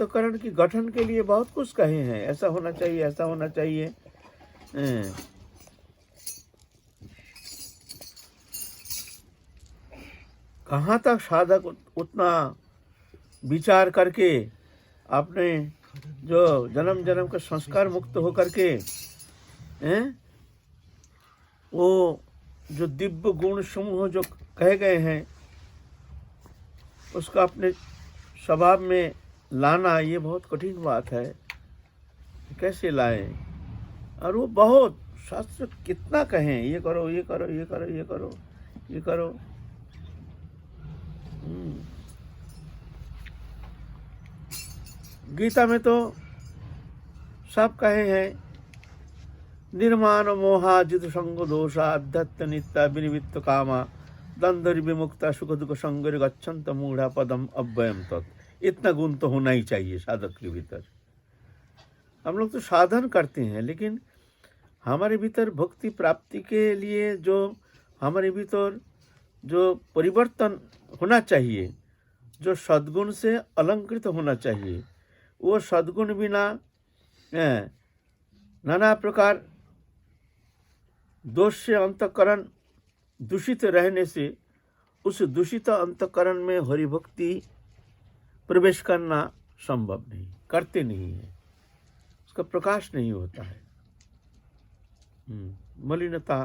अंतःकरण की गठन के लिए बहुत कुछ कहे हैं, ऐसा होना चाहिए, ऐसा होना चाहिए। कहाँ तक साधक उतना विचार करके आपने जो जन्म जन्म का संस्कार मुक्त होकर के वो जो दिव्य गुण समूह जो कहे गए हैं उसका अपने स्वभाव में लाना ये बहुत कठिन बात है। कैसे लाएं? और वो बहुत शास्त्र कितना कहें, ये करो, ये करो, ये करो, ये करो, ये करो। गीता में तो सब कहे हैं, निर्माण मोहा जित संग दोषा अध्यत्त नित्या विनिवित्त कामा द्वंद्व विमुक्ता सुख दुख संग गच्छन्त मूढ़ा पदम अव्ययम तत्। इतना गुण तो होना ही चाहिए साधक के भीतर। हम लोग तो साधन करते हैं, लेकिन हमारे भीतर भक्ति प्राप्ति के लिए जो हमारे भीतर जो परिवर्तन होना चाहिए, जो सद्गुण से अलंकृत होना चाहिए, वो सद्गुण बिना नाना प्रकार दोष से अंतःकरण दूषित रहने से उस दूषित अंतःकरण में हरिभक्ति प्रवेश करना संभव नहीं, करते नहीं है, उसका प्रकाश नहीं होता है। मलिनता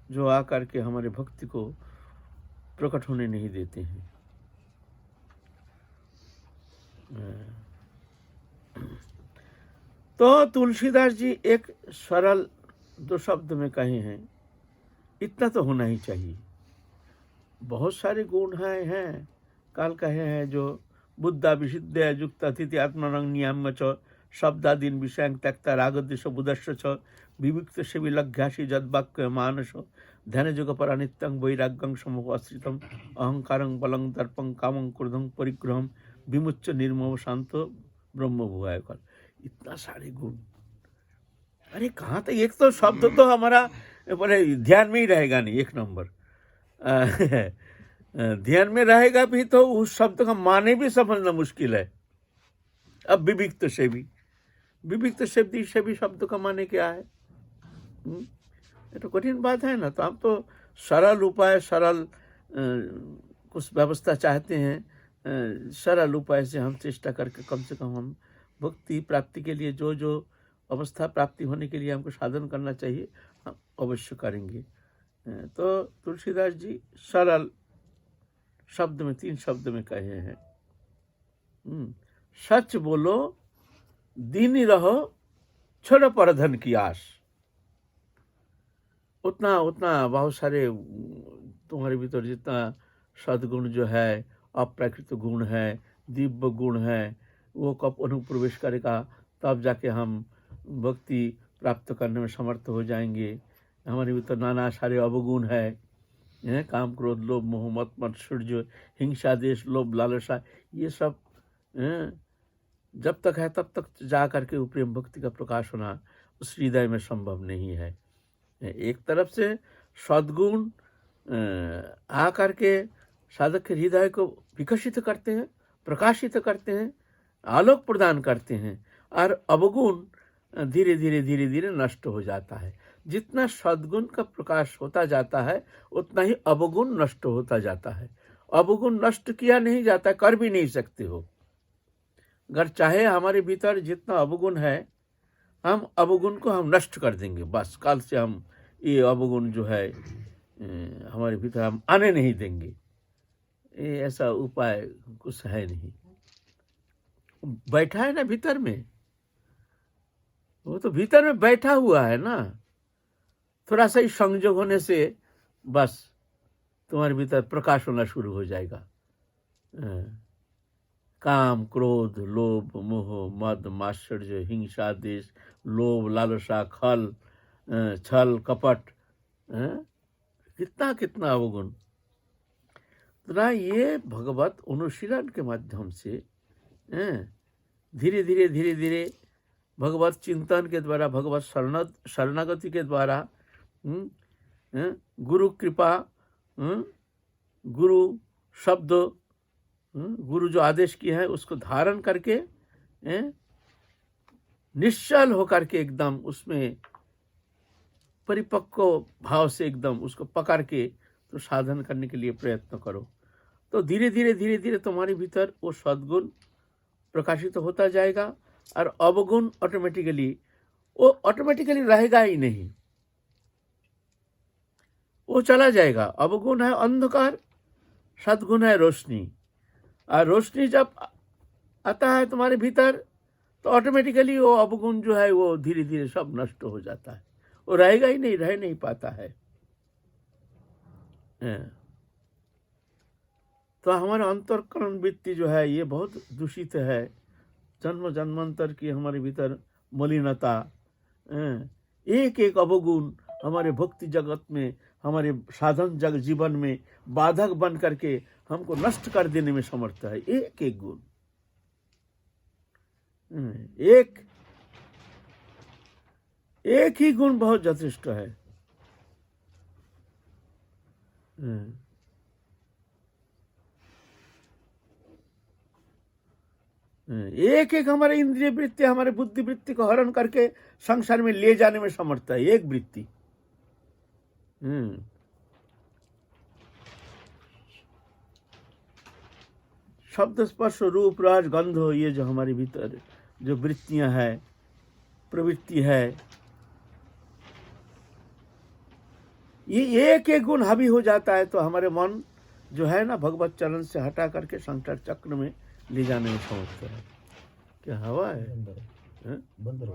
जो आकर के हमारे भक्ति को प्रकट होने नहीं देते हैं। तो तुलसीदास जी एक सरल दो शब्द में कहे हैं, इतना तो होना ही चाहिए। बहुत सारे गुण हैं काल कहे हैं, जो बुद्धा विशुद्ध युक्त अतिथि आत्मरंग नियम च शब्दादीन विषय त्यक्ता रागद्वेष बुधस्व च विविक्त से विलघ्यासी जद्वाक्य मानस ध्यान जोग पर अनित्यं वैराग्यं समोपाश्रितम अहंकारं बलं दर्पं कामं क्रोधं परिग्रहं विमुच्य निर्मोह शांत ब्रह्म भुआय कर। इतना सारे गुण, अरे कहाँ तक? एक तो शब्द तो हमारा बोले ध्यान में ही रहेगा नहीं, एक नंबर ध्यान में रहेगा भी तो उस शब्द का माने भी समझना मुश्किल है। अब विविक्त से भी, विविक्त से भी शब्द का माने क्या है? ये तो कठिन बात है ना। तो हम तो सरल उपाय, सरल कुछ व्यवस्था चाहते हैं, सरल उपाय से हम चेष्टा करके कम से कम हम भक्ति प्राप्ति के लिए जो जो अवस्था प्राप्ति होने के लिए हमको साधन करना चाहिए, हम अवश्य करेंगे। तो तुलसीदास जी सरल शब्द में, 3 शब्द में कहे हैं, सच बोलो दीनी रहो छोड़ो परधन की आस। उतना उतना बहुत सारे तुम्हारे भीतर जितना सद्गुण जो है, अप्राकृत गुण है, दिव्य गुण है, वो कब अनुप्रवेश करेगा तब जाके हम भक्ति प्राप्त करने में समर्थ हो जाएंगे। हमारे भीतर नाना सारे अवगुण है, काम क्रोध लोभ मोह मत मात्सर्य हिंसा देश लोभ लालसा, ये सब जब तक है तब तक जा करके प्रेम भक्ति का प्रकाश होना उस हृदय में संभव नहीं है। एक तरफ से सद्गुण आ करके साधक के हृदय को विकसित करते हैं, प्रकाशित करते हैं, आलोक प्रदान करते हैं, और अवगुण धीरे धीरे धीरे धीरे नष्ट हो जाता है। जितना सद्गुण का प्रकाश होता जाता है उतना ही अवगुण नष्ट होता जाता है। अवगुण नष्ट किया नहीं जाता, कर भी नहीं सकते हो। अगर चाहे हमारे भीतर जितना अवगुण है, हम अवगुण को हम नष्ट कर देंगे, बस काल से हम ये अवगुण जो है हमारे भीतर हम आने नहीं देंगे। ये ऐसा उपाय कुछ है नहीं। बैठा है ना भीतर में, वो तो भीतर में बैठा हुआ है ना। थोड़ा सा ही संयोग होने से बस तुम्हारे भीतर प्रकाश होना शुरू हो जाएगा। काम क्रोध लोभ मोह मद मात्सर्य हिंसा देश लोभ लालसा खल छल कपट, कितना कितना अवगुण। तो ये भगवत अनुशीलन के माध्यम से धीरे धीरे धीरे धीरे भगवत चिंतन के द्वारा, भगवत शरणागति के द्वारा, गुरु कृपा, गुरु शब्द, गुरु जो आदेश किए हैं उसको धारण करके हैं? निश्चल होकर के एकदम उसमें परिपक्व भाव से एकदम उसको पकड़ के तो साधन करने के लिए प्रयत्न करो। तो धीरे धीरे तुम्हारे भीतर वो सद्गुण प्रकाशित होता जाएगा और अवगुण ऑटोमेटिकली रहेगा ही नहीं, वो चला जाएगा। अवगुण है अंधकार, सद्गुण है रोशनी, और रोशनी जब आता है तुम्हारे भीतर तो ऑटोमेटिकली वो अवगुण जो है वो धीरे धीरे सब नष्ट हो जाता है, वो रहेगा ही नहीं, रह नहीं पाता है। तो हमारा अंतःकरण वृत्ति जो है ये बहुत दूषित है। जन्म जन्मांतर की हमारे भीतर मलिनता, एक एक अवगुण हमारे भक्ति जगत में, हमारे साधन जीवन में बाधक बन करके हमको नष्ट कर देने में समर्थ है। एक एक गुण, एक ही गुण बहुत यथेष्ट है। एक एक हमारे इंद्रिय वृत्ति, हमारे बुद्धि वृत्ति को हरण करके संसार में ले जाने में समर्थ है एक वृत्ति। शब्द स्पर्श रूप रस गंध, ये जो हमारे भीतर जो वृत्तियां है, प्रवृत्ति है, ये एक एक गुण हावी हो जाता है तो हमारे मन जो है ना भगवत चरण से हटा करके संसार चक्र में ले जाने में समर्थ है। क्या हवा है? बंदर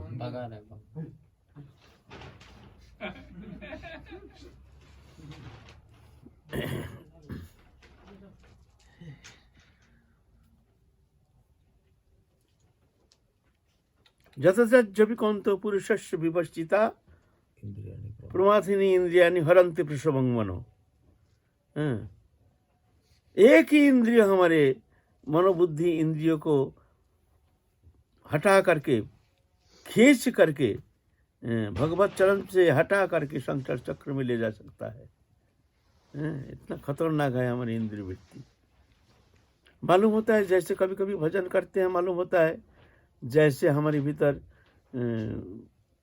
जपिकौन्तो पुरुषस्य विपश्चिता प्रमाथिनी इंद्रियानि हरन्ति प्रसवं मनो। एक ही इंद्रिय हमारे मनोबुद्धि इंद्रियों को हटा करके, खींच करके भगवत चरण से हटा करके संसार चक्र में ले जा सकता है। इतना खतरनाक है हमारी इंद्रिय वृत्ति। मालूम होता है जैसे कभी कभी भजन करते हैं, मालूम होता है जैसे हमारे भीतर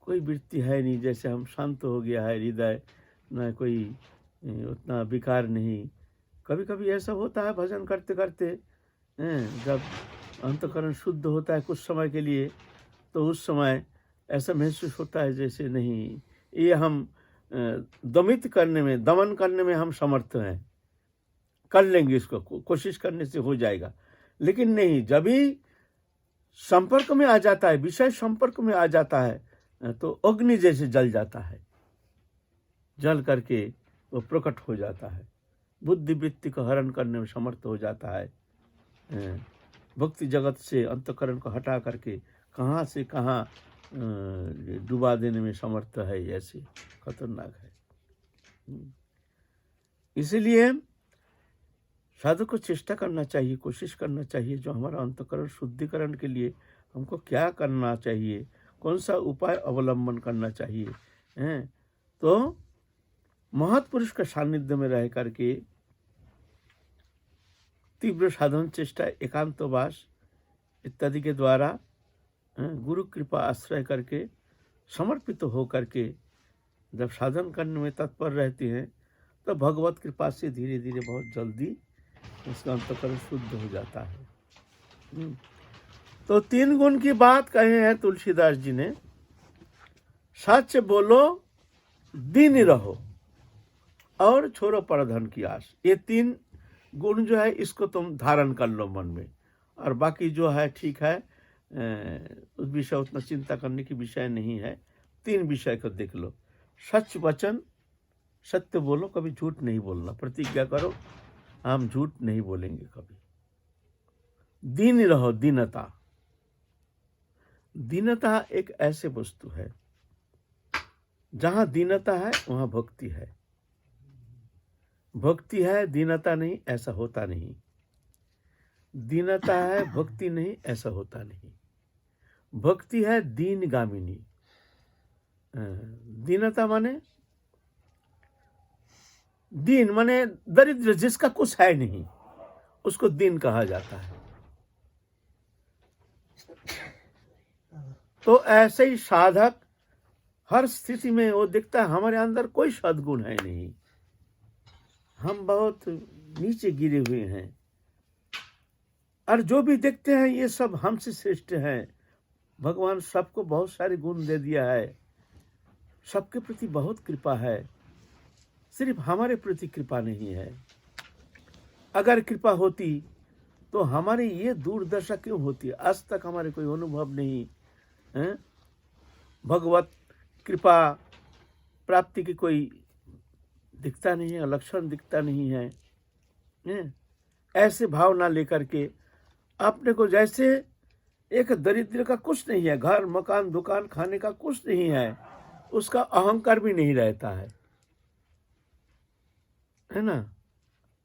कोई वृत्ति है नहीं, जैसे हम शांत हो गया है हृदय, न कोई उतना विकार नहीं। कभी कभी ऐसा होता है भजन करते करते जब अंतःकरण शुद्ध होता है कुछ समय के लिए, तो उस समय ऐसा महसूस होता है जैसे नहीं, ये हम दमित करने में, दमन करने में हम समर्थ हैं, कर लेंगे इसको, कोशिश करने से हो जाएगा। लेकिन नहीं, जब भी संपर्क में आ जाता है, विषय संपर्क में आ जाता है तो अग्नि जैसे जल जाता है, जल करके वो प्रकट हो जाता है, बुद्धि वृत्ति को हरण करने में समर्थ हो जाता है। भक्ति जगत से अंतःकरण को हटा करके कहाँ से कहाँ डुबा देने में समर्थ है। ऐसे खतरनाक है। इसलिए साधक को चेष्टा करना चाहिए, कोशिश करना चाहिए, जो हमारा अंतःकरण शुद्धिकरण के लिए हमको क्या करना चाहिए, कौन सा उपाय अवलंबन करना चाहिए। तो महत्पुरुष के सानिध्य में रह करके तीव्र साधन चेष्टा, एकांतवास इत्यादि के द्वारा गुरु कृपा आश्रय करके समर्पित हो करके जब साधन करने में तत्पर रहते हैं तो भगवत कृपा से धीरे धीरे बहुत जल्दी उसका अंतःकरण शुद्ध हो जाता है। तो 3 गुण की बात कहे हैं तुलसीदास जी ने। सच बोलो, दीन रहो और छोड़ो परधन की आस। ये 3 गुण जो है इसको तुम धारण कर लो मन में, और बाकी जो है ठीक है, उस विषय उतना चिंता करने की विषय नहीं है। 3 विषय को देख लो। सच वचन, सत्य बोलो, कभी झूठ नहीं बोलना, प्रतिज्ञा करो हम झूठ नहीं बोलेंगे कभी। दीन रहो, दीनता। दीनता एक ऐसे वस्तु है, जहां दीनता है वहां भक्ति है। भक्ति है, दीनता नहीं, ऐसा होता नहीं। दीनता है, भक्ति नहीं, ऐसा होता नहीं। भक्ति है दीन गामिनी। दीनता माने, दीन माने दरिद्र, जिसका कुछ है नहीं, उसको दीन कहा जाता है। तो ऐसे ही साधक हर स्थिति में वो दिखता है हमारे अंदर कोई सद्गुण है नहीं, हम बहुत नीचे गिरे हुए हैं, और जो भी देखते हैं ये सब हमसे श्रेष्ठ हैं। भगवान सबको बहुत सारे गुण दे दिया है, सबके प्रति बहुत कृपा है, सिर्फ हमारे प्रति कृपा नहीं है। अगर कृपा होती तो हमारी ये दुर्दशा क्यों होती? आज तक हमारे कोई अनुभव नहीं है, भगवत कृपा प्राप्ति की कोई दिखता नहीं है, लक्षण दिखता नहीं है। ऐसे भावना लेकर के अपने को जैसे एक दरिद्र का कुछ नहीं है, घर मकान दुकान खाने का कुछ नहीं है, उसका अहंकार भी नहीं रहता है ना,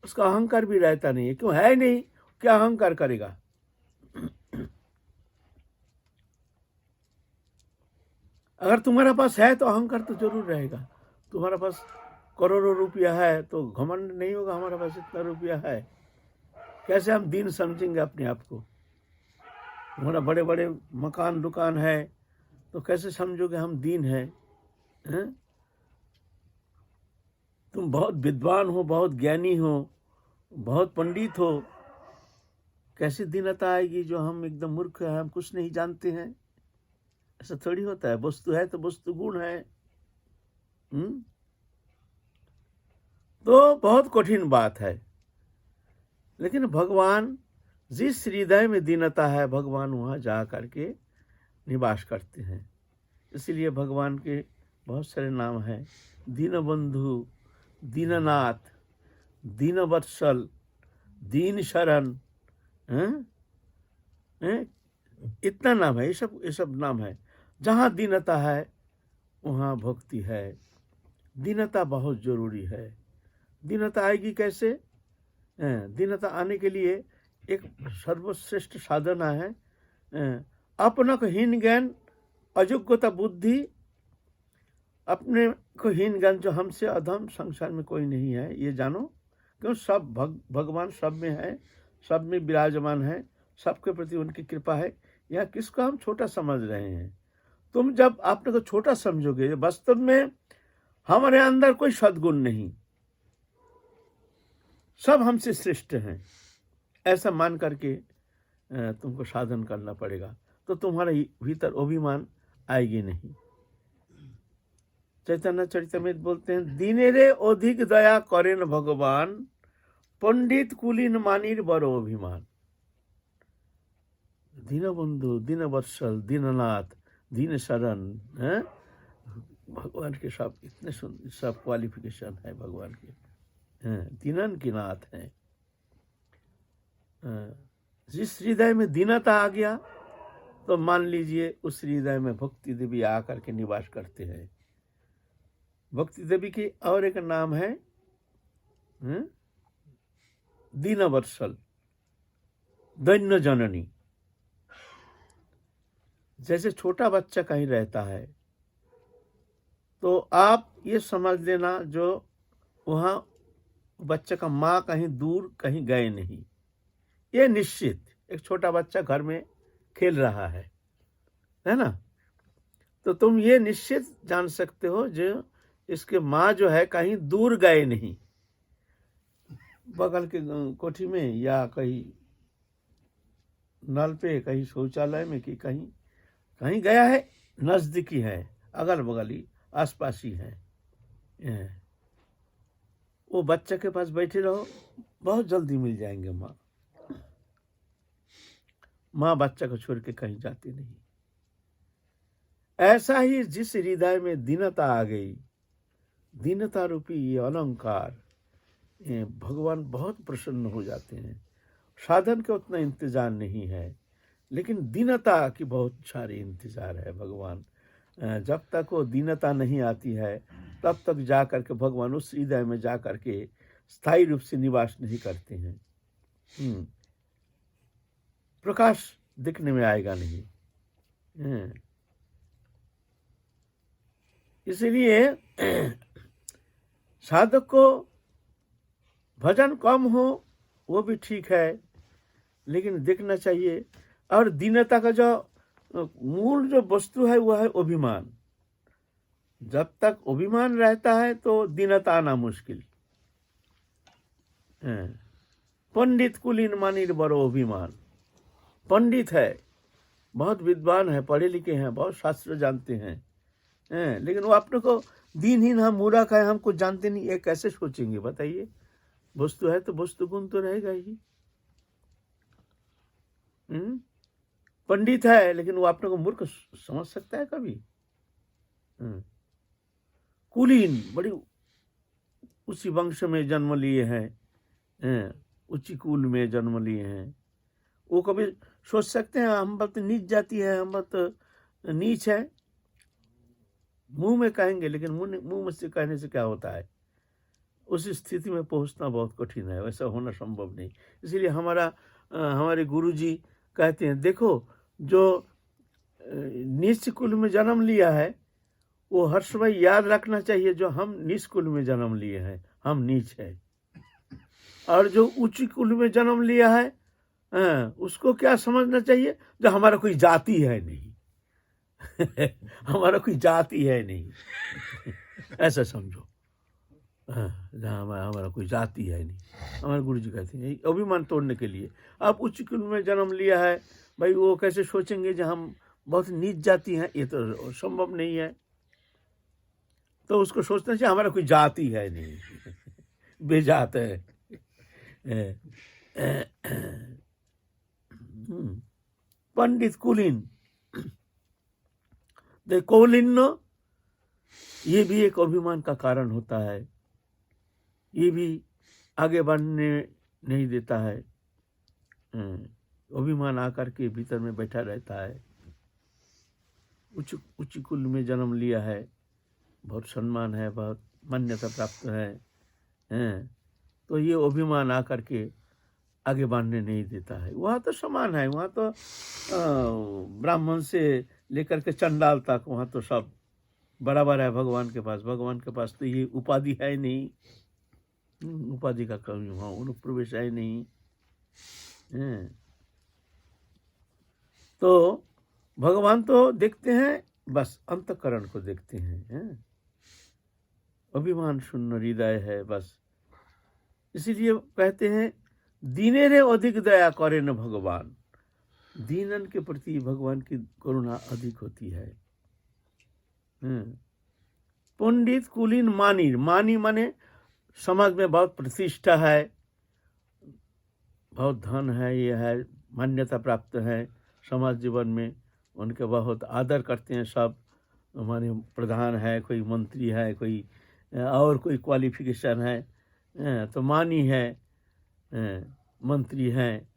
उसका अहंकार भी रहता नहीं है। क्यों है नहीं, क्या अहंकार करेगा? अगर तुम्हारा पास है तो अहंकार तो जरूर रहेगा। तुम्हारा पास करोड़ों रुपया है तो घमंड नहीं होगा हमारा पास इतना रुपया है। कैसे हम दीन समझेंगे अपने आप को? तुम्हारा बड़े बड़े मकान दुकान है तो कैसे समझोगे हम दीन हैं? तुम बहुत विद्वान हो, बहुत ज्ञानी हो, बहुत पंडित हो, कैसी दीनता आएगी जो हम एकदम मूर्ख हैं, हम कुछ नहीं जानते हैं? ऐसा थोड़ी होता है। वस्तु है तो वस्तु गुण है। तो बहुत कठिन बात है, लेकिन भगवान जिस हृदय में दीनता है भगवान वहाँ जा करके निवास करते हैं। इसलिए भगवान के बहुत सारे नाम हैं, दीनबंधु, दीननाथ, दीनवत्सल, दीन शरण, इतना नाम है, ये सब नाम है। जहाँ दीनता है वहाँ भक्ति है। दीनता बहुत जरूरी है। दीनता आएगी कैसे? दीनता आने के लिए एक सर्वश्रेष्ठ साधना है, अपना को हीन ज्ञान, अयोग्यता बुद्धि, अपने को हीन ज्ञान, जो हमसे अधम संसार में कोई नहीं है ये जानो। क्यों? सब भगवान सब में है, सब में विराजमान है, सबके प्रति उनकी कृपा है। यहाँ किसको हम छोटा समझ रहे हैं? तुम जब अपने को छोटा समझोगे, वास्तव में हमारे अंदर कोई सद्गुण नहीं, सब हमसे श्रेष्ठ हैं, ऐसा मान करके तुमको साधन करना पड़ेगा, तो तुम्हारे भीतर अभिमान आएगी नहीं। चैतन्य चरितमृत बोलते हैं, दीने रे अधिक दया करें भगवान, पंडित कुलीन मानिर बड़ो अभिमान। दीनबंधु, दीनवत्सल, दीननाथ, दीन शरण, भगवान के सब इतने सब क्वालिफिकेशन है भगवान के। दीनन की नाथ है। जिस हृदय में दीनता आ गया तो मान लीजिए उस हृदय में भक्ति देवी आकर के निवास करते हैं। भक्ति देवी की और एक नाम है दीनवत्सल, दैन्य जननी। जैसे छोटा बच्चा कहीं रहता है तो आप ये समझ लेना, जो वहाँ बच्चे का माँ कहीं दूर कहीं गए नहीं, ये निश्चित। एक छोटा बच्चा घर में खेल रहा है ना, तो तुम ये निश्चित जान सकते हो जो इसके माँ जो है कहीं दूर गए नहीं, बगल के कोठी में या कहीं नल पे, कहीं शौचालय में, कि कहीं कहीं गया है, नजदीकी है, अगल बगल ही आसपास ही है। वो बच्चे के पास बैठे रहो, बहुत जल्दी मिल जाएंगे माँ। माँ बच्चा को छोड़ के कहीं जाती नहीं। ऐसा ही जिस हृदय में दीनता आ गई, दीनता रूपी ये अलंकार, भगवान बहुत प्रसन्न हो जाते हैं। साधन का उतना इंतजार नहीं है, लेकिन दीनता की बहुत सारी इंतजार है भगवान। जब तक वो दीनता नहीं आती है तब तक जा करके भगवान उस हृदय में जा करके स्थायी रूप से निवास नहीं करते हैं। प्रकाश दिखने में आएगा नहीं। इसलिए साधक को भजन कम हो वो भी ठीक है, लेकिन दिखना चाहिए। और दीनता का जो मूल जो वस्तु है वह है अभिमान। जब तक अभिमान रहता है तो दीनता आना मुश्किल। पंडित कुलीन मानिर बड़ो अभिमान। पंडित है, बहुत विद्वान है, पढ़े लिखे हैं, बहुत शास्त्र जानते हैं, लेकिन वो अपने को दीनहीन, हम मूर्ख है, हमको जानते नहीं, ये कैसे सोचेंगे बताइए? वस्तु है तो वस्तु गुण तो रहेगा ही। पंडित है लेकिन वो अपने को मूर्ख समझ सकता है कभी? कुलीन, बड़ी उसी वंश में जन्म लिए हैं, उच्च कुल में जन्म लिए हैं, वो कभी सोच सकते हैं हम बहुत नीच जाति है, हम बहुत नीच है? मुंह में कहेंगे, लेकिन मुंह में से कहने से क्या होता है? उस स्थिति में पहुंचना बहुत कठिन है, वैसा होना संभव नहीं। इसलिए हमारे गुरुजी कहते हैं, देखो जो नीच कुल में जन्म लिया है वो हर समय याद रखना चाहिए, जो हम नीच कुल में जन्म लिए हैं हम नीच है, और जो उच्च कुल में जन्म लिया है उसको क्या समझना चाहिए? जो हमारा कोई जाति है नहीं। हमारा कोई जाति है नहीं, ऐसा समझो। हमारा कोई जाति है नहीं। हमारे गुरु जी कहते हैं अभिमान तोड़ने के लिए। आप उच्च कुल में जन्म लिया है भाई, वो कैसे सोचेंगे जो हम बहुत नीच जाति हैं? ये तो संभव नहीं है। तो उसको सोचना चाहिए हमारा कोई जाति है नहीं, बेजात है। पंडित कुलीन, कौलिन्य, ये भी एक अभिमान का कारण होता है। ये भी आगे बढ़ने नहीं देता है। अभिमान आकर के भीतर में बैठा रहता है। उच्च कुल में जन्म लिया है, बहुत सम्मान है, बहुत मान्यता प्राप्त है, तो ये अभिमान आकर के आगे बढ़ने नहीं देता है। वहाँ तो समान है, वहाँ तो ब्राह्मण से लेकर के चंडाल तक वहाँ तो सब बराबर है भगवान के पास। भगवान के पास तो ये उपाधि है नहीं, उपाधि का कमी वहाँ अनुप्रवेश है नहीं। तो भगवान तो देखते हैं, बस अंतःकरण को देखते हैं। अभिमान शून्य हृदय है बस। इसीलिए कहते हैं दीनेरे अधिक दया करे न भगवान। दीनन के प्रति भगवान की करुणा अधिक होती है। पंडित कुलीन मानी, मानी माने समाज में बहुत प्रतिष्ठा है, बहुत धन है, ये है, मान्यता प्राप्त है समाज जीवन में, उनके बहुत आदर करते हैं सब। हमारे प्रधान है, कोई मंत्री है, कोई और कोई क्वालिफिकेशन है, तो मानी है, मंत्री हैं।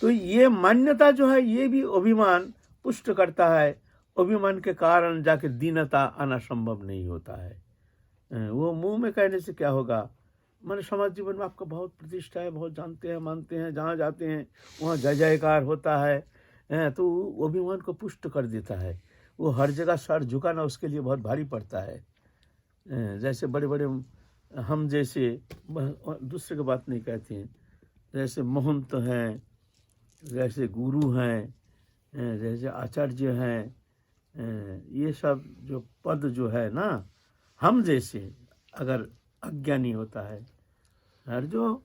तो ये मान्यता जो है ये भी अभिमान पुष्ट करता है। अभिमान के कारण जाके दीनता आना संभव नहीं होता है। वो मुंह में कहने से क्या होगा? माने समाज जीवन में आपका बहुत प्रतिष्ठा है, बहुत जानते हैं, मानते हैं, जहाँ जाते हैं वहाँ जय जयकार होता है, तो वो अभिमान को पुष्ट कर देता है। वो हर जगह सर झुकाना उसके लिए बहुत भारी पड़ता है। जैसे बड़े बड़े हम जैसे, दूसरे की बात नहीं कहते हैं, जैसे महंत हैं, जैसे गुरु हैं, जैसे आचार्य हैं, ये सब जो पद जो है ना, हम जैसे अगर अज्ञानी होता है, और जो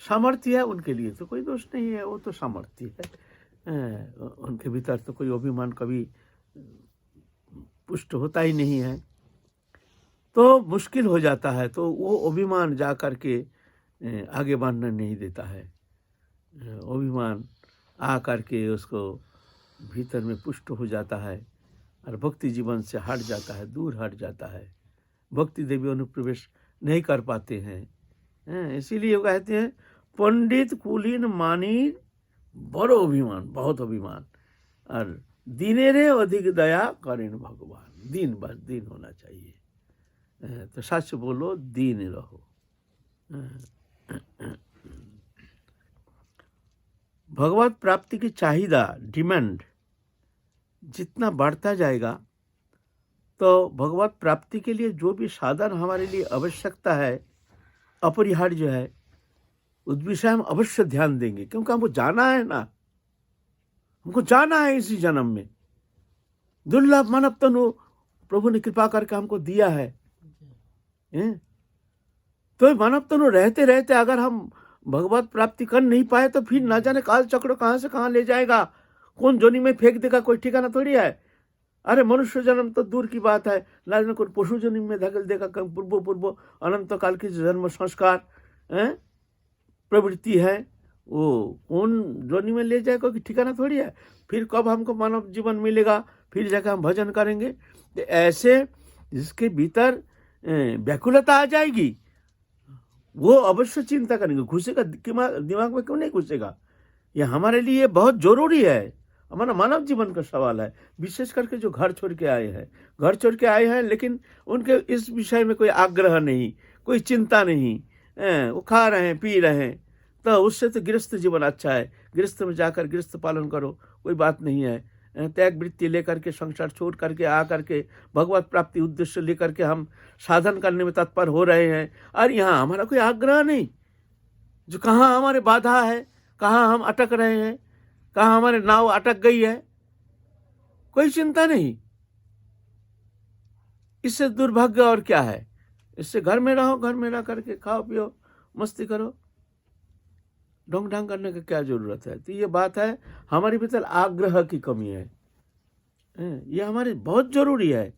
सामर्थ्य है उनके लिए तो कोई दोष नहीं है, वो तो सामर्थ्य है, उनके भीतर तो कोई अभिमान कभी पुष्ट होता ही नहीं है, तो मुश्किल हो जाता है। तो वो अभिमान जा कर के आगे बढ़ने नहीं देता है। अभिमान आ करके उसको भीतर में पुष्ट हो जाता है और भक्ति जीवन से हट जाता है, दूर हट जाता है। भक्ति देवी अनुप्रवेश नहीं कर पाते हैं। इसीलिए कहते हैं पंडित कुलीन मानी बड़ो अभिमान, बहुत अभिमान, और दीनेरे अधिक दया करें भगवान। दीन बस दीन होना चाहिए। तो सच बोलो, दीन रहो। भगवत प्राप्ति की चाहिदा, डिमांड जितना बढ़ता जाएगा, तो भगवत प्राप्ति के लिए जो भी साधन हमारे लिए आवश्यकता है, अपरिहार्य है, उस विषय हम अवश्य ध्यान देंगे, क्योंकि हमको जाना है ना। हमको जाना है इसी जन्म में। दुर्लभ मानव तनु प्रभु ने कृपा करके हमको दिया है। तो मानव तनु रहते रहते अगर हम भगवत प्राप्ति कर नहीं पाए तो फिर ना जाने काल चक्र कहां से कहां ले जाएगा, कौन जोनी में फेंक देगा, कोई ठिकाना थोड़ी है। अरे मनुष्य जन्म तो दूर की बात है, ना जाने कोई पशु जन्म में धकेल देगा। पूर्व अनंत काल की जन्म संस्कार प्रवृत्ति है, वो कौन जोनी में ले जाएगा, कोई ठिकाना थोड़ी है। फिर कब हमको मानव जीवन मिलेगा, फिर जाकर हम भजन करेंगे। तो ऐसे जिसके भीतर व्याकुलता आ जाएगी वो अवश्य चिंता करेंगे। घुसेगा दिमाग में क्यों नहीं घुसेगा? ये हमारे लिए बहुत जरूरी है, हमारा मानव जीवन का सवाल है। विशेष करके जो घर छोड़ के आए हैं लेकिन उनके इस विषय में कोई आग्रह नहीं, कोई चिंता नहीं, वो खा रहे हैं पी रहे हैं। तो उससे तो गृहस्थ जीवन अच्छा है। गृहस्थ में जाकर गृहस्थ पालन करो, कोई बात नहीं है। त्याग वृत्ति लेकर के, संसार छोड़ करके आ करके भगवत प्राप्ति उद्देश्य लेकर के हम साधन करने में तत्पर हो रहे हैं। और यहाँ हमारा कोई आग्रह नहीं, जो कहाँ हमारे बाधा है, कहाँ हम अटक रहे हैं, कहाँ हमारे नाव अटक गई है, कोई चिंता नहीं। इससे दुर्भाग्य और क्या है? इससे घर में रहो, घर में रह करके खाओ पियो मस्ती करो, ढोंग ढांग करने की क्या जरूरत है? तो ये बात है, हमारे भीतर आग्रह की कमी है। ये हमारे बहुत जरूरी है।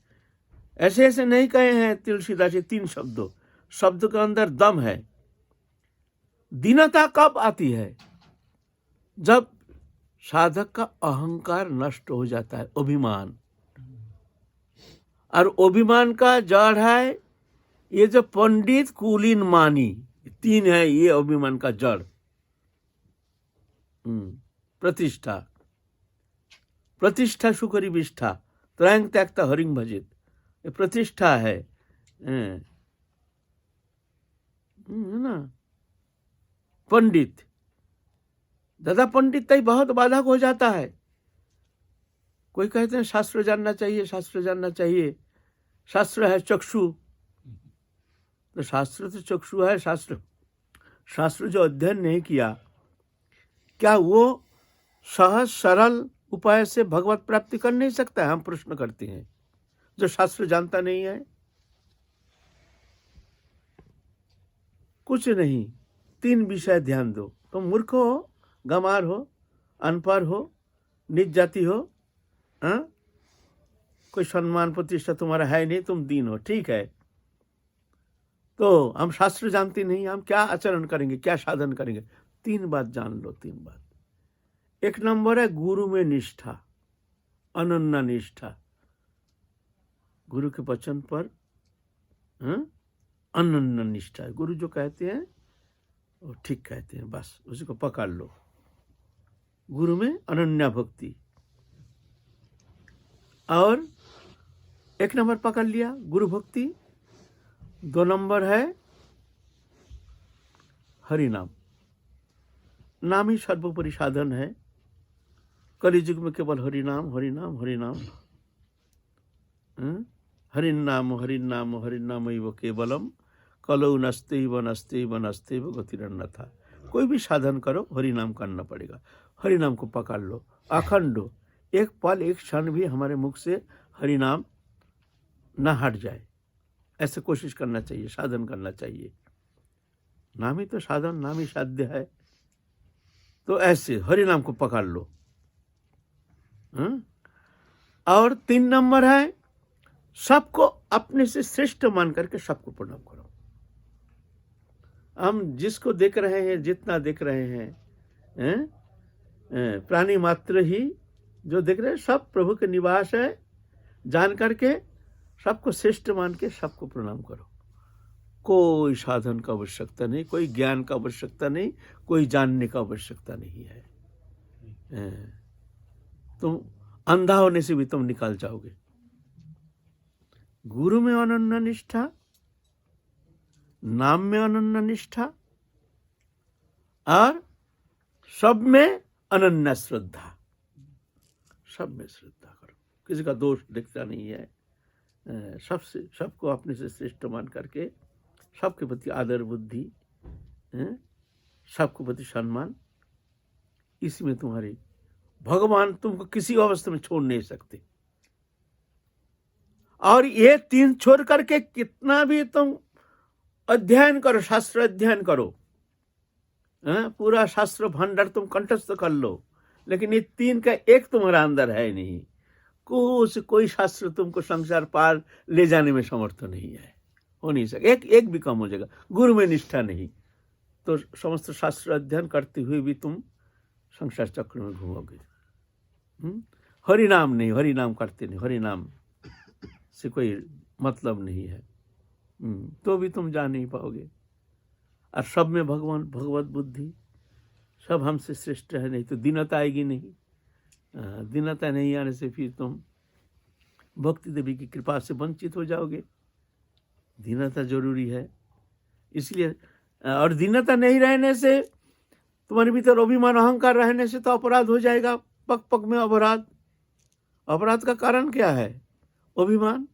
ऐसे ऐसे नहीं कहे हैं तुलसीदास जी 3 शब्द के अंदर दम है। दीनता कब आती है? जब साधक का अहंकार नष्ट हो जाता है, अभिमान। और अभिमान का जड़ है ये जो पंडित कुलीन मानी, 3 है ये अभिमान का जड़। प्रतिष्ठा सुकरी विष्ठा त्रयं त्यक्ता हरिं भजित, ये प्रतिष्ठा है ना। पंडित दादा पंडित तय बहुत बाधक हो जाता है। कोई कहते हैं शास्त्र जानना चाहिए, शास्त्र जानना चाहिए। शास्त्र है चक्षु, तो शास्त्र तो चक्षु है। शास्त्र जो अध्ययन नहीं किया, क्या वो सहज सरल उपाय से भगवत प्राप्ति कर नहीं सकता है? हम प्रश्न करते हैं। जो शास्त्र जानता नहीं है, कुछ नहीं, 3 विषय ध्यान दो। तुम मूर्ख हो, गंवार हो, अनपढ़ हो, नीच जाति हो, कोई सम्मान प्रतिष्ठा तुम्हारा है नहीं, तुम दीन हो, ठीक है। तो हम शास्त्र जानते नहीं, हम क्या आचरण करेंगे, क्या साधन करेंगे? 3 बात जान लो, 3 बात। 1 नंबर है गुरु में निष्ठा, अनन्य निष्ठा। गुरु के वचन पर अनन्य निष्ठा। गुरु जो कहते हैं वो ठीक कहते हैं, बस उसी को पकड़ लो। गुरु में अनन्या भक्ति। और 1 नंबर पकड़ लिया गुरु भक्ति। 2 नंबर है हरि नाम। नाम ही सर्वोपरि साधन है। कलियुग में केवल हरि नाम, हरि नाम, हरि नाम। हरि नाम, हरि नाम, हरि नाम वो केवलम कलौ नस्ते नस्ते गतिरन्नथा। कोई भी साधन करो, हरि नाम करना पड़ेगा। हरि नाम को पकड़ लो अखंड। एक पल एक क्षण भी हमारे मुख से हरि नाम ना हट जाए, ऐसे कोशिश करना चाहिए, साधन करना चाहिए। नाम ही तो साधन, नाम ही साध्य है। तो ऐसे हरि नाम को पकड़ लो। और 3 नंबर है सबको अपने से श्रेष्ठ मान करके सबको प्रणाम करो। हम जिसको देख रहे हैं, जितना देख रहे हैं, प्राणी मात्र ही जो देख रहे हैं, सब प्रभु के निवास है। जान करके सबको श्रेष्ठ मान के सबको प्रणाम करो। कोई साधन का आवश्यकता नहीं, कोई ज्ञान का आवश्यकता नहीं, कोई जानने का आवश्यकता नहीं है। तुम अंधा होने से भी तुम निकाल जाओगे। गुरु में अनन्य निष्ठा, नाम में अनन्य निष्ठा, और सब में अनन्य श्रद्धा। सब में श्रद्धा करो, किसी का दोष दिखता नहीं है। सबसे सबको अपने से श्रेष्ठ मान करके सबके प्रति आदर बुद्धि, सबके प्रति सम्मान, इसी में तुम्हारी भगवान तुमको किसी अवस्था में छोड़ नहीं सकते। और ये 3 छोड़ करके कितना भी तुम अध्ययन करो, शास्त्र अध्ययन करो, पूरा शास्त्र भंडार तुम कंठस्थ कर लो, लेकिन ये 3 का एक तुम्हारा अंदर है नहीं, कोई शास्त्र तुमको संसार पार ले जाने में समर्थ नहीं है, हो नहीं सके। एक भी कम हो जाएगा। गुरु में निष्ठा नहीं तो समस्त शास्त्र अध्ययन करते हुए भी तुम संसार चक्र में घूमोगे। हरि नाम नहीं, हरि नाम करते नहीं, हरि नाम से कोई मतलब नहीं है, तो भी तुम जा नहीं पाओगे। और सब में भगवान भगवत बुद्धि, सब हमसे श्रेष्ठ है, नहीं तो दीनता आएगी नहीं। दीनता नहीं आने से फिर तुम भक्ति देवी की कृपा से वंचित हो जाओगे। दीनता जरूरी है इसलिए। और दीनता नहीं रहने से, तुम्हारे भीतर अभिमान अहंकार रहने से तो अपराध हो जाएगा, पग पग में अपराध। अपराध का कारण क्या है? अभिमान।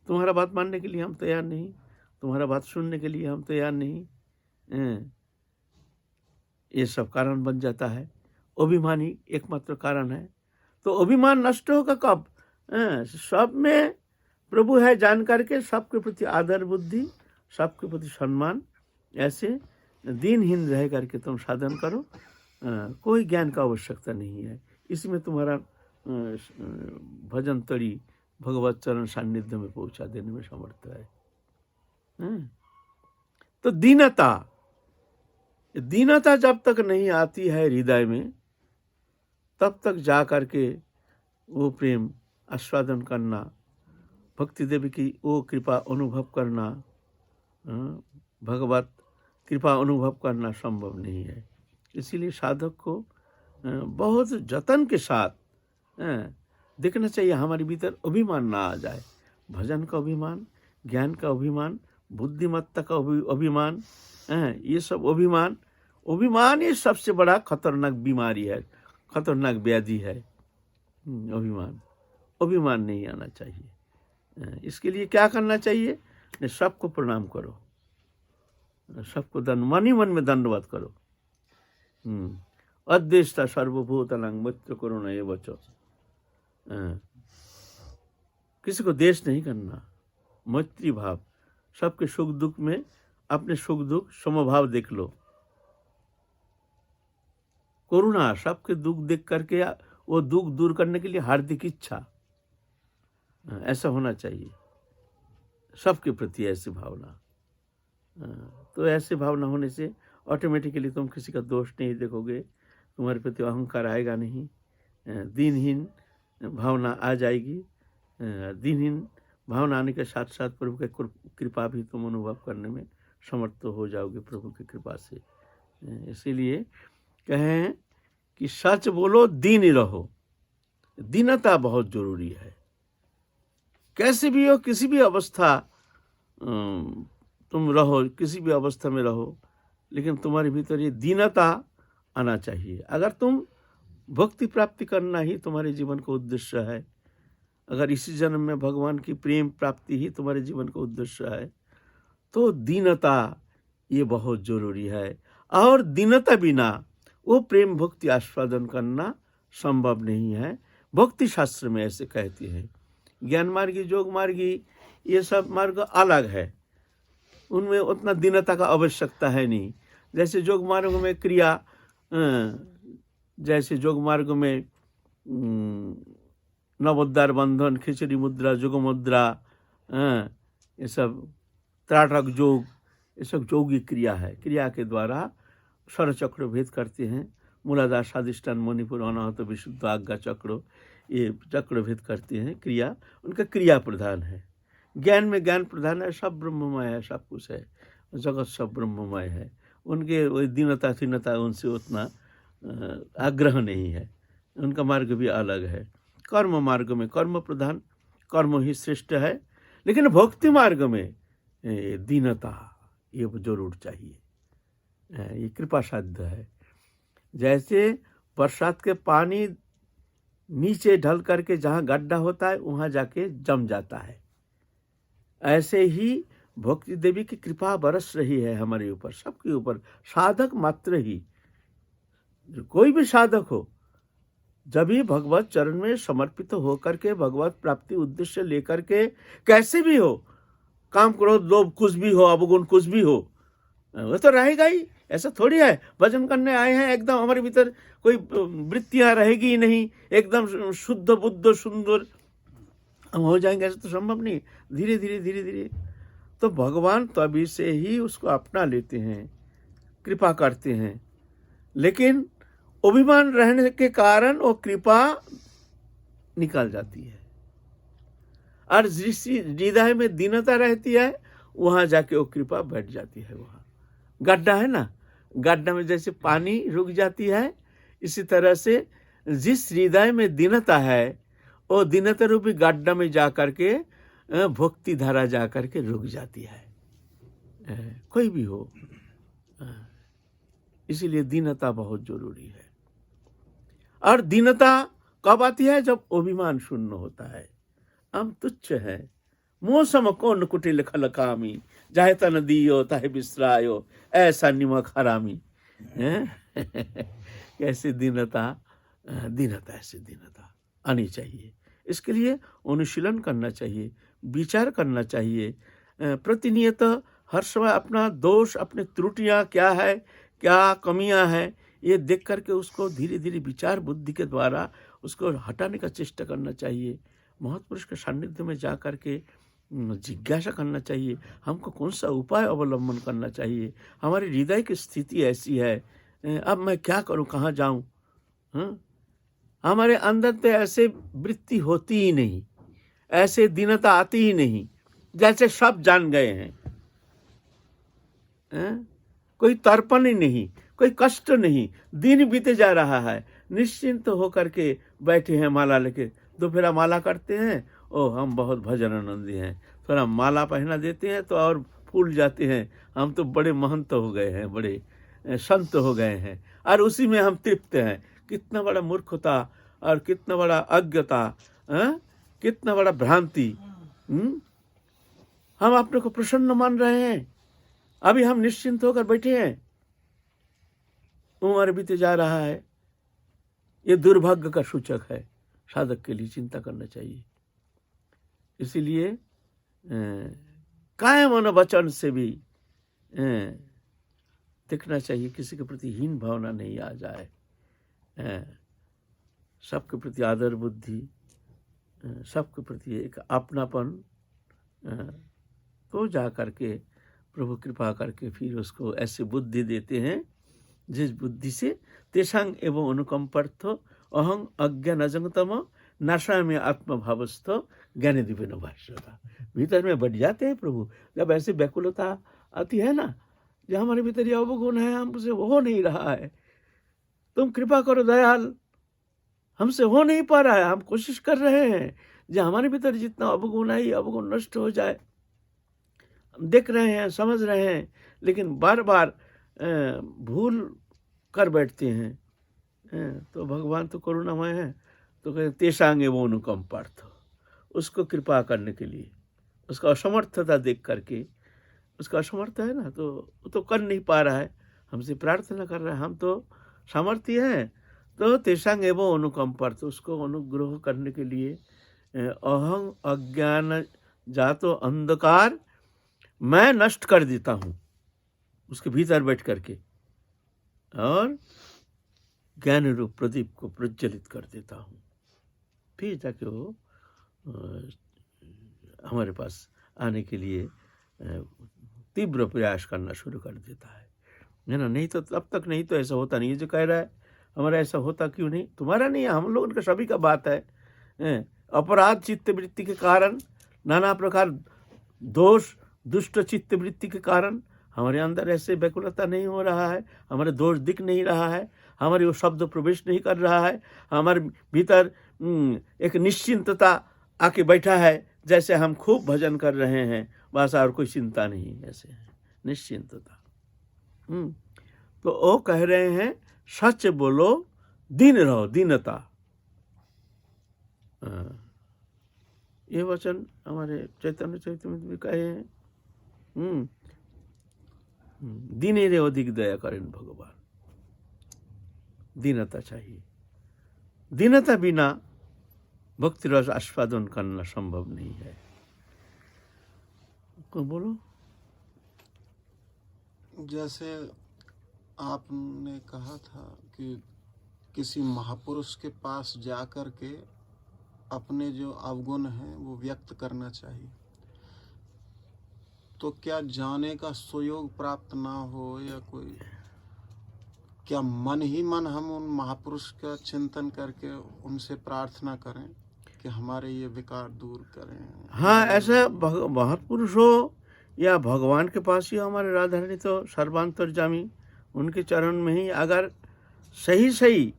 तुम्हारा बात मानने के लिए हम तैयार नहीं, तुम्हारा बात सुनने के लिए हम तैयार नहीं, ये सब कारण बन जाता है। अभिमान ही एकमात्र कारण है। तो अभिमान नष्ट होगा कब? सब में प्रभु है जान करके सबके प्रति आदर बुद्धि, सबके प्रति सम्मान, ऐसे दीनहीन रह करके तुम साधन करो। कोई ज्ञान का आवश्यकता नहीं है। इसमें तुम्हारा भजन तड़ी भगवत चरण सान्निध्य में पहुंचा देने में समर्थ है। तो दीनता जब तक नहीं आती है हृदय में, तब तक जा करके वो प्रेम आस्वादन करना, भक्ति देवी की वो कृपा अनुभव करना, भगवत कृपा अनुभव करना संभव नहीं है। इसीलिए साधक को बहुत जतन के साथ देखना चाहिए हमारे भीतर अभिमान ना आ जाए। भजन का अभिमान, ज्ञान का अभिमान, बुद्धिमत्ता का अभिमान, ये सब अभिमान ये सबसे बड़ा खतरनाक बीमारी है, खतरनाक व्याधि है। अभिमान नहीं आना चाहिए। इसके लिए क्या करना चाहिए? सबको प्रणाम करो, सबको मन ही मन में दंडवत करो। अद्वेष्टा सर्वभूतानां मैत्र करुणा एव च। किसी को देश नहीं करना, मैत्री भाव, सबके सुख दुख में अपने सुख दुख समभाव देख लो। करुणा, सबके दुख देख करके वो दुख दूर करने के लिए हार्दिक इच्छा, ऐसा होना चाहिए सबके प्रति, ऐसी भावना। तो ऐसी भावना होने से ऑटोमेटिकली तुम किसी का दोष नहीं देखोगे, तुम्हारे प्रति अहंकार आएगा नहीं, दीनहीन भावना आ जाएगी। दीनहीन भावना आने के साथ साथ प्रभु की कृपा भी तुम अनुभव करने में समर्थ हो जाओगे प्रभु की कृपा से। इसीलिए कहें कि सच बोलो, दीन रहो। दीनता बहुत जरूरी है। कैसे भी हो, किसी भी अवस्था तुम रहो, किसी भी अवस्था में रहो, लेकिन तुम्हारे भीतर ये दीनता आना चाहिए। अगर तुम भक्ति प्राप्ति करना ही तुम्हारे जीवन का उद्देश्य है, अगर इसी जन्म में भगवान की प्रेम प्राप्ति ही तुम्हारे जीवन का उद्देश्य है, तो दीनता ये बहुत जरूरी है। और दीनता बिना वो प्रेम भक्ति आस्वादन करना संभव नहीं है। भक्ति शास्त्र में ऐसे कहती है। ज्ञान मार्गी, योग मार्गी, ये सब मार्ग अलग है, उनमें उतना दीनता का आवश्यकता है नहीं। जैसे योग मार्ग में क्रिया, जैसे योग मार्ग में नवोद्धार बंधन, खिचड़ी मुद्रा, युग मुद्रा, ये सब त्राटक योग, ये सब योगी क्रिया है। क्रिया के द्वारा स्वर चक्र भेद करते हैं। मूलाधार, स्वादिष्ठान, मणिपुर, अनाहत, विशुद्ध, आज्ञा चक्र, ये चक्र भेद करते हैं। क्रिया उनका क्रिया प्रधान है। ज्ञान में ज्ञान प्रधान है। सब ब्रह्ममय है, सब कुछ है, जगत सब ब्रह्ममय है। उनके वही दीनता थीनता उनसे उतना आग्रह नहीं है। उनका मार्ग भी अलग है। कर्म मार्ग में कर्म प्रधान, कर्म ही श्रेष्ठ है। लेकिन भक्ति मार्ग में दीनता ये जरूर चाहिए। ये कृपा साध्य है। जैसे बरसात के पानी नीचे ढल करके जहाँ गड्ढा होता है वहाँ जाके जम जाता है, ऐसे ही भक्ति देवी की कृपा बरस रही है हमारे ऊपर, सबके ऊपर। साधक मात्र ही जो कोई भी साधक हो, जब भी भगवत चरण में समर्पित होकर के भगवत प्राप्ति उद्देश्य लेकर के कैसे भी हो, काम क्रोध लोभ कुछ भी हो, अवगुण कुछ भी हो, वो तो रहेगा ही। ऐसा थोड़ी है भजन करने आए हैं एकदम हमारे भीतर कोई वृत्तियां रहेगी ही नहीं, एकदम शुद्ध बुद्ध सुंदर हम हो जाएंगे, ऐसा तो संभव नहीं। धीरे धीरे धीरे धीरे तो भगवान तभी से ही उसको अपना लेते हैं, कृपा करते हैं, लेकिन अभिमान रहने के कारण वो कृपा निकल जाती है। और जिस हृदय में दीनता रहती है वहां जाके वो कृपा बैठ जाती है। वहां गड्ढा है ना, गड्ढा में जैसे पानी रुक जाती है, इसी तरह से जिस हृदय में दीनता है वो दीनता रूपी गड्ढा में जा करके भक्ति धारा जा करके रुक जाती है, कोई भी हो। इसीलिए दीनता बहुत जरूरी है। और दीनता कब आती है? जब अभिमान शून्य होता है, हम तुच्छ है, मौसम कौन कुटिल खल कामी, जाहे तन दियो ताहे बिसरायो, ऐसा निमक हरामी। कैसे दीनता, दीनता ऐसे दीनता आनी चाहिए। इसके लिए अनुशीलन करना चाहिए, विचार करना चाहिए, प्रतिनियत हर समय अपना दोष, अपने त्रुटियां क्या है, क्या कमियां हैं, ये देख करके उसको धीरे धीरे विचार बुद्धि के द्वारा उसको हटाने का चेष्टा करना चाहिए। महत्पुरुष के सान्निध्य में जा करके जिज्ञासा करना चाहिए, हमको कौन सा उपाय अवलंबन करना चाहिए, हमारी हृदय की स्थिति ऐसी है, अब मैं क्या करूं, कहाँ जाऊं। हमारे अंदर तो ऐसे वृत्ति होती ही नहीं, ऐसे दीनता आती ही नहीं, जैसे सब जान गए हैं। कोई तर्पण ही नहीं, कोई कष्ट नहीं, दिन बीते जा रहा है, निश्चिंत होकर के बैठे हैं माला लेके। दोपहरा माला करते हैं, ओ हम बहुत भजन आनंदी हैं, थोड़ा माला पहना देते हैं तो और फूल जाते हैं, हम तो बड़े महंत हो गए हैं, बड़े संत हो गए हैं, और उसी में हम तृप्त हैं। कितना बड़ा मूर्खता और कितना बड़ा अज्ञता, कितना बड़ा भ्रांति। हम अपने को प्रसन्न मान रहे हैं, अभी हम निश्चिंत होकर बैठे हैं, उम्र बीते जा रहा है। ये दुर्भाग्य का सूचक है, साधक के लिए चिंता करना चाहिए। इसीलिए कायम मन वचन से भी देखना चाहिए किसी के प्रति हीन भावना नहीं आ जाए, सबके प्रति आदर बुद्धि, सबके प्रति एक अपनापन, तो जा करके प्रभु कृपा करके फिर उसको ऐसे बुद्धि देते हैं जिस बुद्धि से तेषांग एवं अनुकंपर्थ अहं अज्ञान अजंगतम नाशा में आत्मभावस्थ ज्ञानी दिव्य भाष्यता। भीतर में बढ़ जाते हैं प्रभु। जब ऐसी व्याकुलता आती है ना, जो हमारे भीतर ये अवगुण है, हमसे हो नहीं रहा है, तुम कृपा करो दयाल, हमसे हो नहीं पा रहा है, हम कोशिश कर रहे हैं जो हमारे भीतर जितना अवगुण है ये अवगुण नष्ट हो जाए। हम देख रहे हैं, समझ रहे हैं, लेकिन बार बार भूल कर बैठते हैं। तो भगवान तो करुणामय है, तो कहते तेषांग एवं अनुकंपार्थ, उसको कृपा करने के लिए, उसका असमर्थता देख करके, उसका असमर्थ है ना, तो वो तो कर नहीं पा रहा है, हमसे प्रार्थना कर रहा है, हम तो सामर्थ्य हैं, तो तेषांग एवं अनुकंपार्थ, उसको अनुग्रह करने के लिए अहं अज्ञान जातो अंधकार मैं नष्ट कर देता हूं उसके भीतर बैठ करके, और ज्ञान रूप प्रदीप को प्रज्वलित कर देता हूं, फिर जाके वो हमारे पास आने के लिए तीव्र प्रयास करना शुरू कर देता है ना। नहीं तो तब तक नहीं तो ऐसा होता नहीं है। जो कह रहा है हमारा ऐसा होता क्यों नहीं, तुम्हारा नहीं है, हम लोगों का सभी का बात है। अपराध चित्त वृत्ति के कारण, नाना प्रकार दोष दुष्ट चित्त वृत्ति के कारण हमारे अंदर ऐसे व्याकुलता नहीं हो रहा है, हमारे दोष दिख नहीं रहा है, हमारे वो शब्द प्रवेश नहीं कर रहा है, हमारे भीतर एक निश्चिंतता आके बैठा है, जैसे हम खूब भजन कर रहे हैं, बस और कोई चिंता नहीं, ऐसे है निश्चिंतता। तो वो कह रहे हैं सच बोलो, दीन रहो, दीनता। ये वचन हमारे चैतन्य चैतन्य में कहे हैं। दीने रे अधिक दया करें भगवान, दीनता चाहिए। दीनता बिना भक्ति रस आस्वादन करना संभव नहीं है। को बोलो। जैसे आपने कहा था कि किसी महापुरुष के पास जाकर के अपने जो अवगुण हैं वो व्यक्त करना चाहिए, तो क्या जाने का सुयोग प्राप्त ना हो या कोई, क्या मन ही मन हम उन महापुरुष का चिंतन करके उनसे प्रार्थना करें कि हमारे ये विकार दूर करें? हाँ, ऐसा महापुरुष हो या भगवान के पास ही हमारे राधा रानी तो सर्वांतर्यामी, उनके चरण में ही अगर सही सही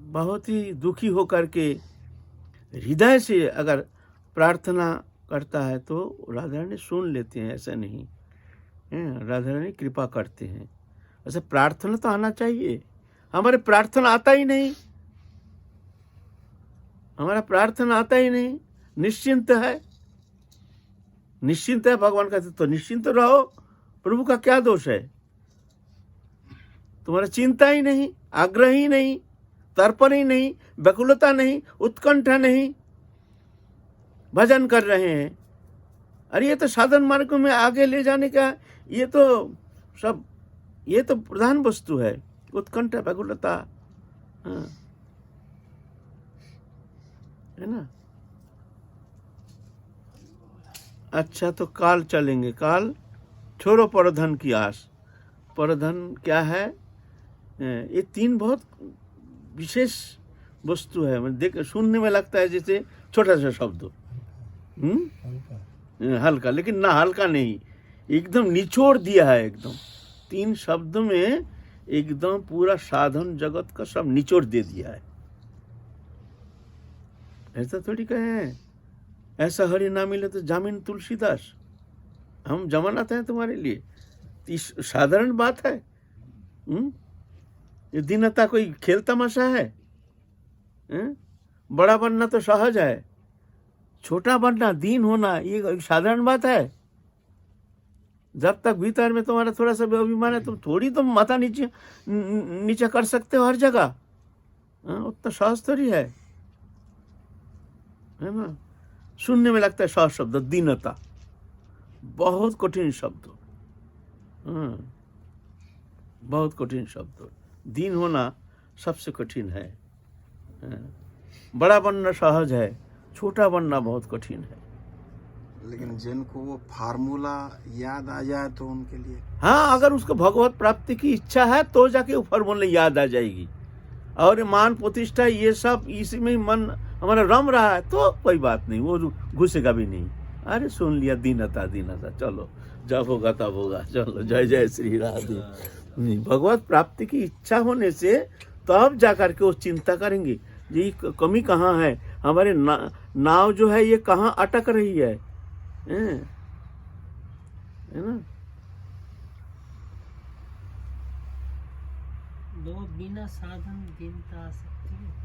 बहुत ही दुखी होकर के हृदय से अगर प्रार्थना करता है तो राधा रानी सुन लेते हैं। ऐसा नहीं, राधा रानी कृपा करते हैं। ऐसा प्रार्थना तो आना चाहिए। हमारे प्रार्थना आता ही नहीं, हमारा प्रार्थना आता ही नहीं। निश्चिंत है, निश्चिंत है भगवान कहते तो निश्चिंत रहो। प्रभु का क्या दोष है? तुम्हारा चिंता ही नहीं, आग्रह ही नहीं, तर्पण ही नहीं, व्याकुलता नहीं, उत्कंठा नहीं, भजन कर रहे हैं। अरे ये तो साधन मार्ग में आगे ले जाने का ये तो सब, ये तो प्रधान वस्तु है, उत्कंठा व्याकुलता, है ना। अच्छा, तो काल चलेंगे। काल छोड़ो परधन की आस। परधन क्या है? ये तीन बहुत विशेष वस्तु है। मैं देख सुनने में लगता है जैसे छोटा सा शब्द, हल्का, लेकिन ना हल्का नहीं, एकदम निचोड़ दिया है। एकदम 3 शब्द में एकदम पूरा साधन जगत का सब निचोड़ दे दिया है। ऐसा थोड़ी कहे ऐसा हरि ना मिले तो जामिन तुलसीदास, हम जमानत हैं तुम्हारे लिए। साधारण बात है। ये दीनता कोई खेल तमाशा है? बड़ा बनना तो सहज है, छोटा बनना, दीन होना ये साधारण बात है। जब तक भीतर में तुम्हारा थोड़ा सा अभिमान है, तुम थोड़ी तुम माथा नीचे कर सकते हो हर जगह। उतना सहज थोड़ी है ना। सुनने में लगता है सहज शब्द, दीनता बहुत कठिन शब्द, बहुत कठिन शब्द। दीन होना सबसे कठिन है। बड़ा बनना सहज है, छोटा बनना बहुत कठिन है। लेकिन जिनको वो फार्मूला याद आ जाए तो उनके लिए, हाँ, अगर उसको भगवत प्राप्ति की इच्छा है तो जाके वो फार्मूला याद आ जाएगी। और मान प्रतिष्ठा ये सब इसी में मन हमारा रम रहा है तो कोई बात नहीं, वो घुसेगा भी नहीं। अरे सुन लिया दीनता, दीनता, चलो जब होगा तब होगा, चलो जय जय श्री राधे। भगवत प्राप्ति की इच्छा होने से तब जाकर के वो चिंता करेंगे ये कमी कहाँ है, हमारे नाव जो है ये कहाँ अटक रही है ना। दो बिना साधन दीनता आ सकती है।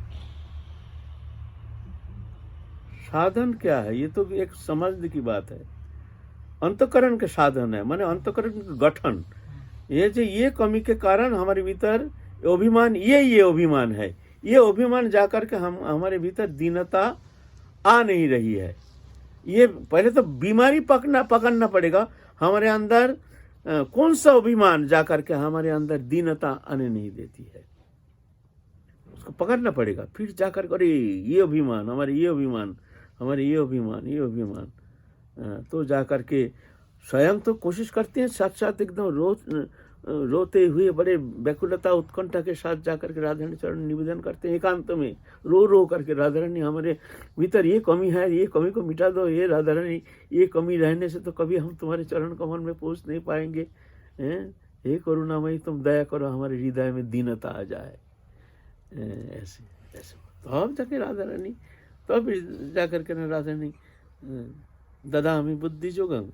साधन क्या है? ये तो एक समझने की बात है। अंतकरण के साधन है, माने अंतकरण का गठन। ये कमी के कारण हमारे भीतर अभिमान, ये अभिमान है। ये अभिमान जाकर के हम हमारे भीतर दीनता आ नहीं रही है। ये पहले तो बीमारी पकड़ना पड़ेगा हमारे अंदर। कौन सा अभिमान जाकर के हमारे अंदर दीनता आने नहीं देती है, उसको पकड़ना पड़ेगा। फिर जाकर के अरे ये अभिमान, हमारे ये अभिमान, हमारे ये अभिमान, ये अभिमान, तो जाकर के स्वयं तो कोशिश करते हैं, साथ साथ एकदम रोते हुए बड़े व्याकुलता उत्कंठा के साथ जाकर के राधा रानी चरण निवेदन करते हैं। एकांत में रो करके, राधा रानी हमारे भीतर ये कमी है, ये कमी को मिटा दो। ये राधा रानी, ये कमी रहने से तो कभी हम तुम्हारे चरण कमल में पहुँच नहीं पाएंगे। हे करुणामयी, तुम दया करो, हमारे हृदय में दीनता आ जाए। ऐसे ऐसे तब जाके राधा रानी, तब जाकर के राधा रानी दादा हमें बुद्धि जोगम।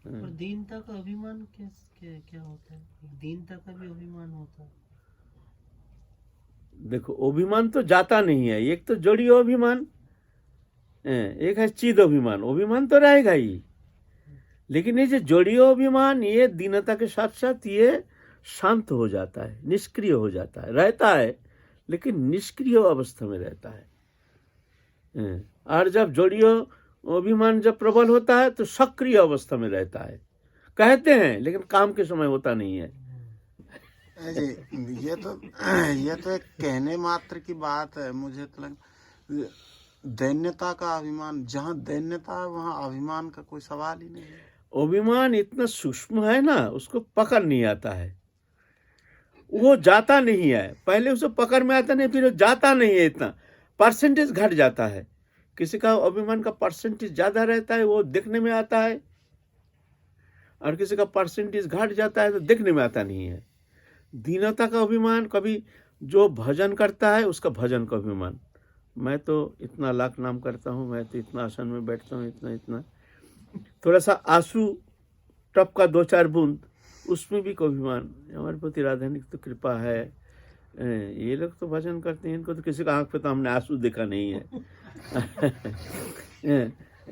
और दीनता का अभिमान क्या होता है? दीनता का भी अभिमान होता है। देखो, अभिमान तो जाता नहीं है। एक तो जड़ी अभिमान, एक है चिद अभिमान। अभिमान तो रहेगा ही, लेकिन ये जो जड़ी अभिमान, ये दीनता के साथ साथ ये शांत हो जाता है, निष्क्रिय हो जाता है, रहता है लेकिन निष्क्रिय अवस्था में रहता है। और जब जोड़ियो अभिमान जब प्रबल होता है तो सक्रिय अवस्था में रहता है। कहते हैं लेकिन काम के समय होता नहीं है। जी, ये तो एक कहने मात्र की बात है। मुझे तो लग दैन्यता का अभिमान, जहाँ दैन्यता है वहाँ अभिमान का कोई सवाल ही नहीं है। अभिमान इतना सूक्ष्म है ना, उसको पकड़ नहीं आता है, वो जाता नहीं है। पहले उसे पकड़ में आता नहीं, फिर वो जाता नहीं है, इतना परसेंटेज घट जाता है। किसी का अभिमान का परसेंटेज ज्यादा रहता है, वो देखने में आता है, और किसी का परसेंटेज घट जाता है तो देखने में आता नहीं है। दीनता का अभिमान, कभी जो भजन करता है उसका भजन का अभिमान, मैं तो इतना लाख नाम करता हूँ, मैं तो इतना आसन में बैठता हूँ, इतना इतना, थोड़ा सा आंसू टपका 2-4 बूंद, उसमें भी कोई अभिमान। हमारे प्रति राधारानी की तो कृपा है, ये लोग तो भजन करते हैं, इनको तो किसी का आंख पे तो हमने आंसू देखा नहीं है।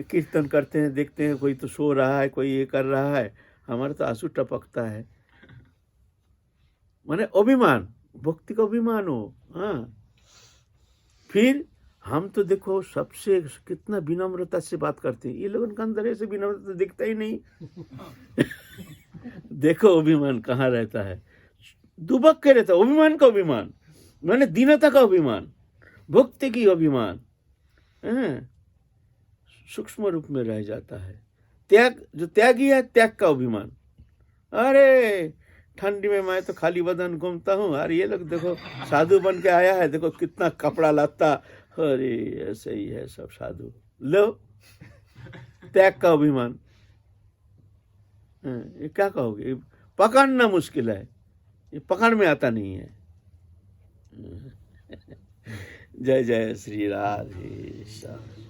कीर्तन करते हैं, देखते हैं कोई तो सो रहा है, कोई ये कर रहा है, हमारा तो आंसू टपकता है। माने अभिमान, भक्ति का अभिमान हो। हाँ, फिर हम तो देखो सबसे कितना विनम्रता से बात करते हैं, ये लोगों के अंदर ऐसे विनम्रता दिखता ही नहीं। देखो अभिमान कहाँ रहता है, दुबक के रहता है। अभिमान का अभिमान माने दीनता का अभिमान, भक्ति की अभिमान सूक्ष्म रूप में रह जाता है। त्याग, जो त्यागी है, त्याग का अभिमान। अरे ठंडी में मैं तो खाली बदन घूमता हूँ, और ये लोग देखो साधु बन के आया है, देखो कितना कपड़ा लाता, अरे ऐसे ही है सब साधु। लो, त्याग का अभिमान, ये क्या कहोगे? पकड़ना मुश्किल है, ये पकड़ में आता नहीं है। जय जय श्री राधे श्याम।